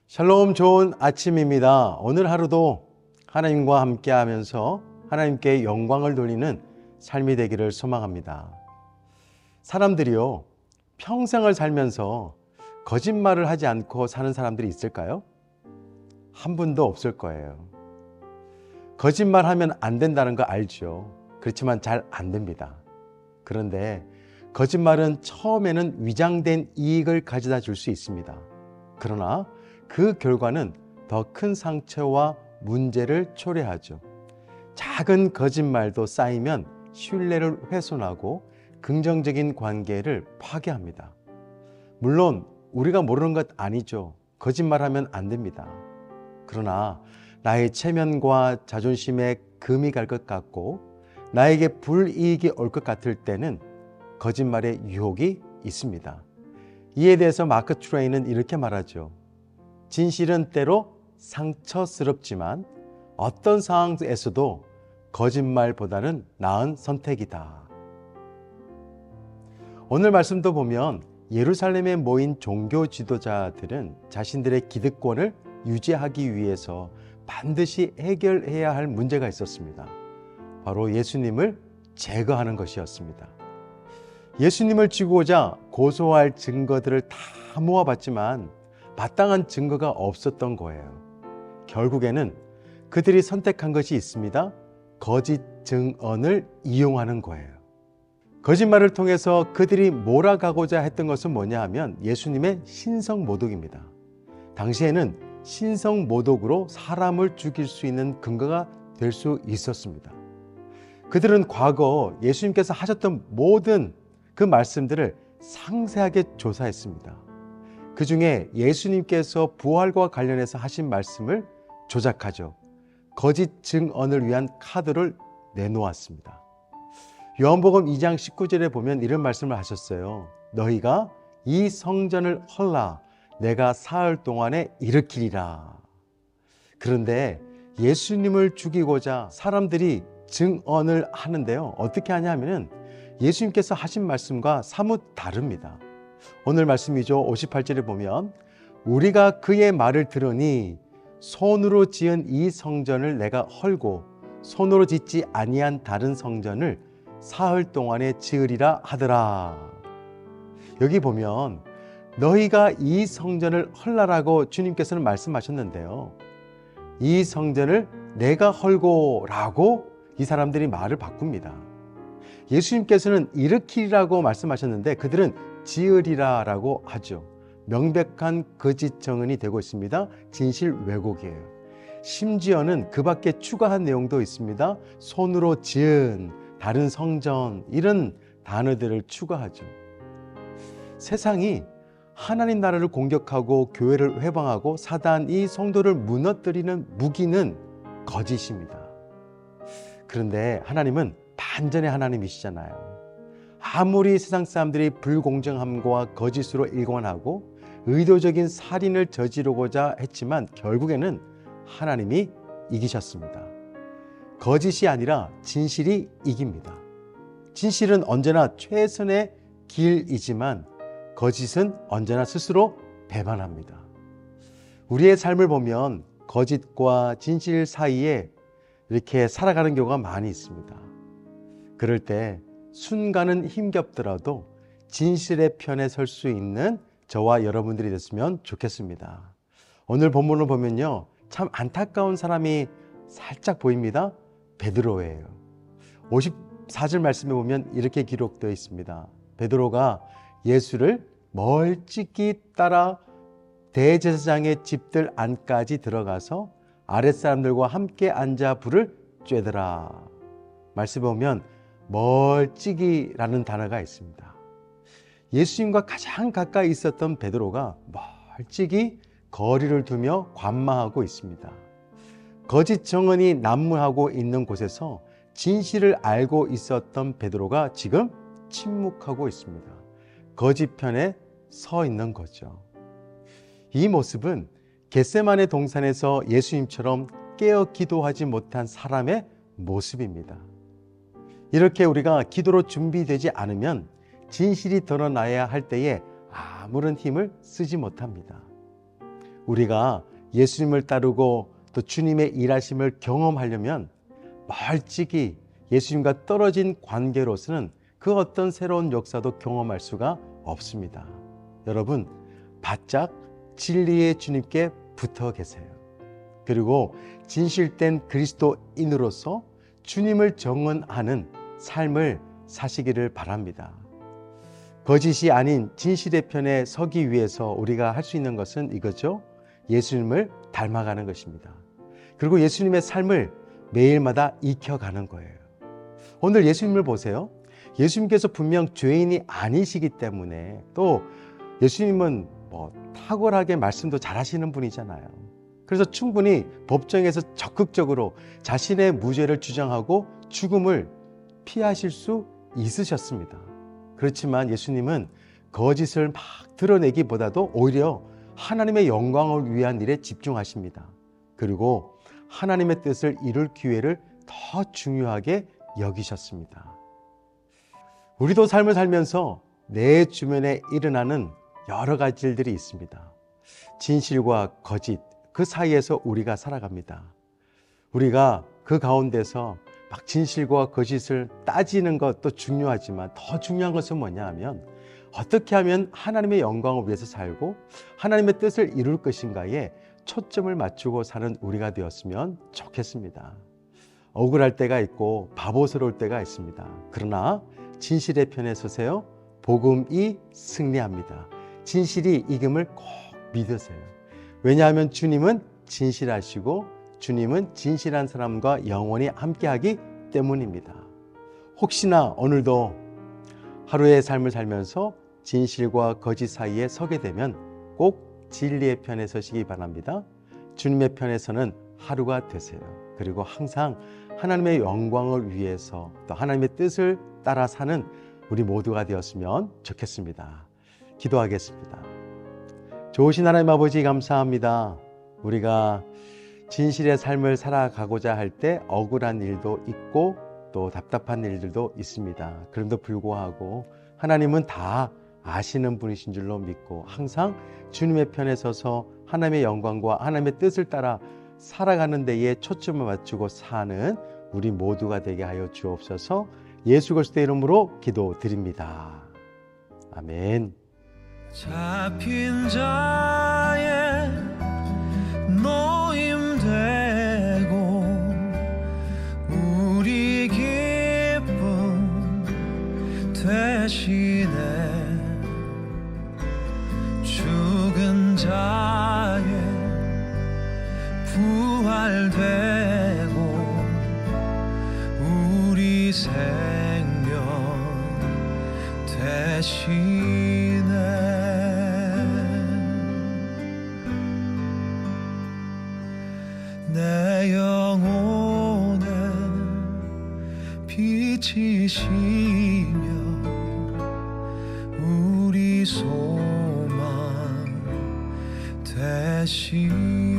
샬롬, 좋은 아침입니다. 오늘 하루도 하나님과 함께 하면서 하나님께 영광을 돌리는 삶이 되기를 소망합니다. 사람들이요, 평생을 살면서 거짓말을 하지 않고 사는 사람들이 있을까요? 한 분도 없을 거예요. 거짓말하면 안 된다는 거 알죠. 그렇지만 잘 안 됩니다. 그런데 거짓말은 처음에는 위장된 이익을 가져다 줄 수 있습니다. 그러나 그 결과는 더 큰 상처와 문제를 초래하죠. 작은 거짓말도 쌓이면 신뢰를 훼손하고 긍정적인 관계를 파괴합니다. 물론 우리가 모르는 것 아니죠. 거짓말하면 안 됩니다. 그러나 나의 체면과 자존심에 금이 갈 것 같고 나에게 불이익이 올 것 같을 때는 거짓말의 유혹이 있습니다. 이에 대해서 마크 트웨인은 이렇게 말하죠. 진실은 때로 상처스럽지만 어떤 상황에서도 거짓말보다는 나은 선택이다. 오늘 말씀도 보면 예루살렘에 모인 종교 지도자들은 자신들의 기득권을 유지하기 위해서 반드시 해결해야 할 문제가 있었습니다. 바로 예수님을 제거하는 것이었습니다. 예수님을 죽이고자 고소할 증거들을 다 모아봤지만 마땅한 증거가 없었던 거예요. 결국에는 그들이 선택한 것이 있습니다. 거짓 증언을 이용하는 거예요. 거짓말을 통해서 그들이 몰아가고자 했던 것은 뭐냐 하면 예수님의 신성모독입니다. 당시에는 신성모독으로 사람을 죽일 수 있는 근거가 될 수 있었습니다. 그들은 과거 예수님께서 하셨던 모든 그 말씀들을 상세하게 조사했습니다. 그 중에 예수님께서 부활과 관련해서 하신 말씀을 조작하죠. 거짓 증언을 위한 카드를 내놓았습니다. 요한복음 2장 19절에 보면 이런 말씀을 하셨어요. 너희가 이 성전을 헐라 내가 사흘 동안에 일으키리라. 그런데 예수님을 죽이고자 사람들이 증언을 하는데요. 어떻게 하냐면은 예수님께서 하신 말씀과 사뭇 다릅니다. 오늘 말씀이죠. 58절에 보면 우리가 그의 말을 들으니 손으로 지은 이 성전을 내가 헐고 손으로 짓지 아니한 다른 성전을 사흘 동안에 지으리라 하더라. 여기 보면 너희가 이 성전을 헐라라고 주님께서는 말씀하셨는데요. 이 성전을 내가 헐고 라고 이 사람들이 말을 바꿉니다. 예수님께서는 일으키리라고 말씀하셨는데 그들은 지으리라 라고 하죠. 명백한 거짓 증언이 되고 있습니다. 진실 왜곡이에요. 심지어는 그 밖에 추가한 내용도 있습니다. 손으로 지은 다른 성전 이런 단어들을 추가하죠. 세상이 하나님 나라를 공격하고 교회를 회방하고 사단이 성도를 무너뜨리는 무기는 거짓입니다. 그런데 하나님은 반전의 하나님이시잖아요. 아무리 세상 사람들이 불공정함과 거짓으로 일관하고 의도적인 살인을 저지르고자 했지만 결국에는 하나님이 이기셨습니다. 거짓이 아니라 진실이 이깁니다. 진실은 언제나 최선의 길이지만 거짓은 언제나 스스로 배반합니다. 우리의 삶을 보면 거짓과 진실 사이에 이렇게 살아가는 경우가 많이 있습니다. 그럴 때 순간은 힘겹더라도 진실의 편에 설 수 있는 저와 여러분들이 됐으면 좋겠습니다. 오늘 본문을 보면요, 참 안타까운 사람이 살짝 보입니다. 베드로예요. 54절 말씀에 보면 이렇게 기록되어 있습니다. 베드로가 예수를 멀찍이 따라 대제사장의 집들 안까지 들어가서 아랫사람들과 함께 앉아 불을 쬐더라. 말씀에 보면 멀찍이라는 단어가 있습니다. 예수님과 가장 가까이 있었던 베드로가 멀찍이 거리를 두며 관망하고 있습니다. 거짓 증언이 난무하고 있는 곳에서 진실을 알고 있었던 베드로가 지금 침묵하고 있습니다. 거짓 편에 서 있는 거죠. 이 모습은 겟세마네 동산에서 예수님처럼 깨어 기도하지 못한 사람의 모습입니다. 이렇게 우리가 기도로 준비되지 않으면 진실이 드러나야 할 때에 아무런 힘을 쓰지 못합니다. 우리가 예수님을 따르고 또 주님의 일하심을 경험하려면 멀찍이 예수님과 떨어진 관계로서는 그 어떤 새로운 역사도 경험할 수가 없습니다. 여러분, 바짝 진리의 주님께 붙어 계세요. 그리고 진실된 그리스도인으로서 주님을 정언하는 삶을 사시기를 바랍니다. 거짓이 아닌 진실의 편에 서기 위해서 우리가 할 수 있는 것은 이거죠. 예수님을 닮아가는 것입니다. 그리고 예수님의 삶을 매일마다 익혀가는 거예요. 오늘 예수님을 보세요. 예수님께서 분명 죄인이 아니시기 때문에 또 예수님은 탁월하게 말씀도 잘하시는 분이잖아요. 그래서 충분히 법정에서 적극적으로 자신의 무죄를 주장하고 죽음을 피하실 수 있으셨습니다. 그렇지만 예수님은 거짓을 막 드러내기보다도 오히려 하나님의 영광을 위한 일에 집중하십니다. 그리고 하나님의 뜻을 이룰 기회를 더 중요하게 여기셨습니다. 우리도 삶을 살면서 내 주변에 일어나는 여러 가지 일들이 있습니다. 진실과 거짓, 그 사이에서 우리가 살아갑니다. 우리가 그 가운데서 막 진실과 거짓을 따지는 것도 중요하지만 더 중요한 것은 뭐냐 하면 어떻게 하면 하나님의 영광을 위해서 살고 하나님의 뜻을 이룰 것인가에 초점을 맞추고 사는 우리가 되었으면 좋겠습니다. 억울할 때가 있고 바보스러울 때가 있습니다. 그러나 진실의 편에 서세요. 복음이 승리합니다. 진실이 이김을 꼭 믿으세요. 왜냐하면 주님은 진실하시고 주님은 진실한 사람과 영원히 함께하기 때문입니다. 혹시나 오늘도 하루의 삶을 살면서 진실과 거짓 사이에 서게 되면 꼭 진리의 편에 서시기 바랍니다. 주님의 편에서는 하루가 되세요. 그리고 항상 하나님의 영광을 위해서 또 하나님의 뜻을 따라 사는 우리 모두가 되었으면 좋겠습니다. 기도하겠습니다. 좋으신 하나님 아버지 감사합니다. 우리가 진실의 삶을 살아가고자 할 때 억울한 일도 있고 또 답답한 일들도 있습니다. 그럼에도 불구하고 하나님은 다 아시는 분이신 줄로 믿고 항상 주님의 편에 서서 하나님의 영광과 하나님의 뜻을 따라 살아가는 데에 초점을 맞추고 사는 우리 모두가 되게 하여 주옵소서. 예수 그리스도의 이름으로 기도드립니다. 아멘. 잡힌 자의 노임되고 우리 기쁨 되시네. 죽은 자의 부활되고 우리 생명 되시네. 내 영혼에 빛이시며 우리 소망 되시네.